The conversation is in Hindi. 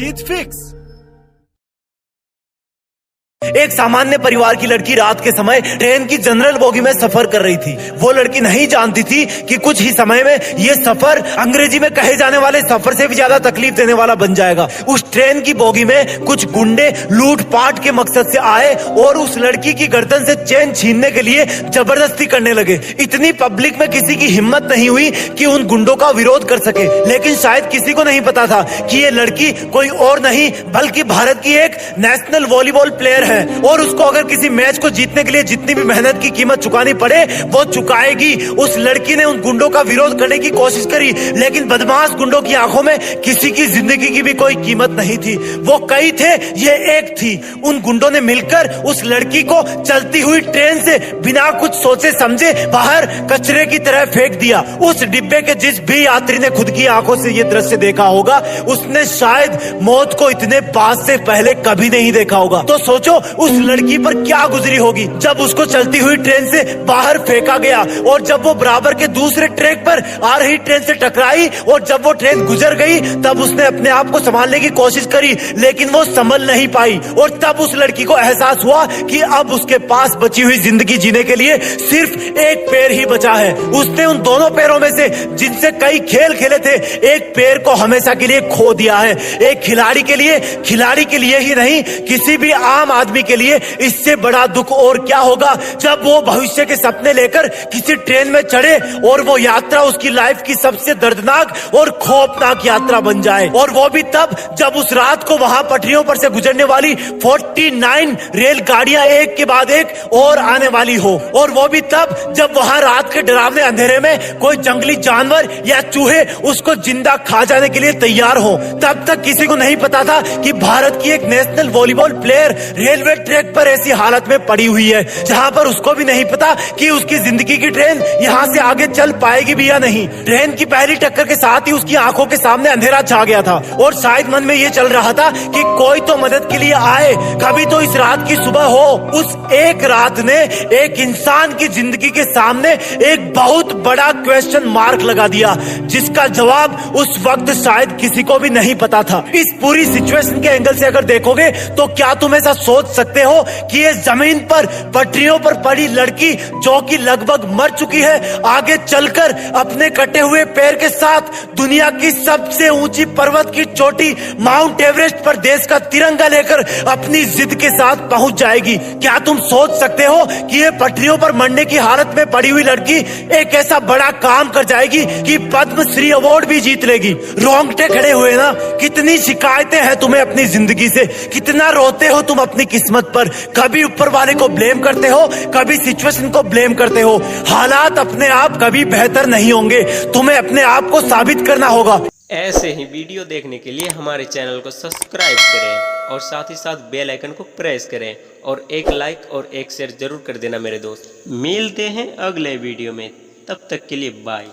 जीत फिक्स। एक सामान्य परिवार की लड़की रात के समय ट्रेन की जनरल बोगी में सफर कर रही थी। वो लड़की नहीं जानती थी कि कुछ ही समय में ये सफर अंग्रेजी में कहे जाने वाले सफर से भी ज्यादा तकलीफ देने वाला बन जाएगा। उस ट्रेन की बोगी में कुछ गुंडे लूटपाट के मकसद से आए और उस लड़की की गर्दन से चेन छीनने के लिए जबरदस्ती करने लगे। इतनी पब्लिक में किसी की हिम्मत नहीं हुई कि उन गुंडों का विरोध कर सके, लेकिन शायद किसी को नहीं पता था कि ये लड़की कोई और नहीं बल्कि भारत की एक नेशनल वॉलीबॉल प्लेयर है और उसको अगर किसी मैच को जीतने के लिए जितनी भी मेहनत की कीमत चुकानी पड़े वो चुकाएगी। उस लड़की ने उन गुंडों का विरोध करने की कोशिश करी, लेकिन बदमाश गुंडों की आंखों में किसी की जिंदगी की भी कोई कीमत नहीं थी। वो कई थे, ये एक थी। उन गुंडों ने मिलकर उस लड़की को चलती हुई ट्रेन से बिना कुछ सोचे समझे बाहर कचरे की तरह फेंक दिया। उस डिब्बे के जिस भी यात्री ने खुद की आंखों से ये दृश्य देखा होगा उसने शायद मौत को इतने पास से पहले कभी नहीं देखा होगा। तो सोचो उस लड़की पर क्या गुजरी होगी जब उसको चलती हुई ट्रेन से बाहर फेंका गया और जब वो बराबर के दूसरे ट्रैक पर आ रही ट्रेन से टकराई और जब वो ट्रेन गुजर गई तब उसने अपने आप को संभालने की कोशिश करी, लेकिन वो संभल नहीं पाई। और तब उस लड़की को एहसास हुआ कि अब उसके पास बची हुई जिंदगी जीने के लिए सिर्फ एक पैर ही बचा है। उसने उन दोनों पैरों में से जिनसे कई खेल खेले थे एक पैर को हमेशा के लिए खो दिया है। एक खिलाड़ी के लिए ही नहीं, किसी भी आम आदमी के लिए इससे बड़ा दुख और क्या होगा जब वो भविष्य के सपने लेकर किसी ट्रेन में चढ़े और वो यात्रा उसकी लाइफ की सबसे दर्दनाक और खौफनाक यात्रा बन जाए। और वो भी तब जब उस रात को वहां पटरियों पर से गुजरने वाली 49 रेलगाड़ियां एक के बाद एक और आने वाली हो। और वो भी तब जब वहां रात के डरावने अंधेरे में कोई जंगली जानवर या चूहे उसको जिंदा खा जाने के लिए तैयार हो। तब तक किसी को नहीं पता था कि भारत की एक national volleyball player railway track पर ऐसी हालत में पड़ी हुई है जहां पर उसको भी नहीं पता कि उसकी जिंदगी की ट्रेन यहां से आगे चल पाएगी भी या नहीं। ट्रेन की पहली टक्कर के साथ ही उसकी आंखों के सामने अंधेरा छा गया था और शायद मन में ये चल रहा था कि कोई तो मदद के लिए आए, कभी तो इस रात की सुबह हो। उस एक रात ने एक इंसान की जिंदगी के सामने एक बहुत बड़ा क्वेश्चन मार्क लगा दिया जिसका जवाब उस वक्त शायद किसी को भी नहीं पता था। इस पूरी सिचुएशन के एंगल से अगर देखोगे तो क्या तुम ऐसा सोच सकते हो कि ये जमीन पर पटरियों पर पड़ी लड़की जो कि लगभग मर चुकी है आगे चलकर अपने कटे हुए पैर के साथ दुनिया की सबसे ऊंची पर्वत की चोटी माउंट एवरेस्ट पर देश का तिरंगा लेकर अपनी जिद के साथ पहुंच जाएगी? क्या तुम सोच सकते हो कि ये पटरियों पर मरने की हालत में पड़ी हुई लड़की एक ऐसा बड़ा काम कर जाएगी कि पद्मश्री अवार्ड भी जीत लेगी? रोंगटे खड़े हुए ना। कितनी शिकायतें हैं तुम्हें अपनी जिंदगी से, कितना रोते हो तुम अपनी किस्मत पर। कभी ऊपर वाले को ब्लेम करते हो, कभी सिचुएशन को ब्लेम करते हो। हालात अपने आप कभी बेहतर नहीं होंगे, तुम्हें अपने आप को साबित करना होगा। ऐसे ही वीडियो देखने के लिए हमारे चैनल को सब्सक्राइब करें और साथ ही साथ बेल आइकन को प्रेस करें और एक लाइक और एक शेयर जरूर कर देना मेरे दोस्त। मिलते हैं अगले वीडियो में, तब तक के लिए बाय।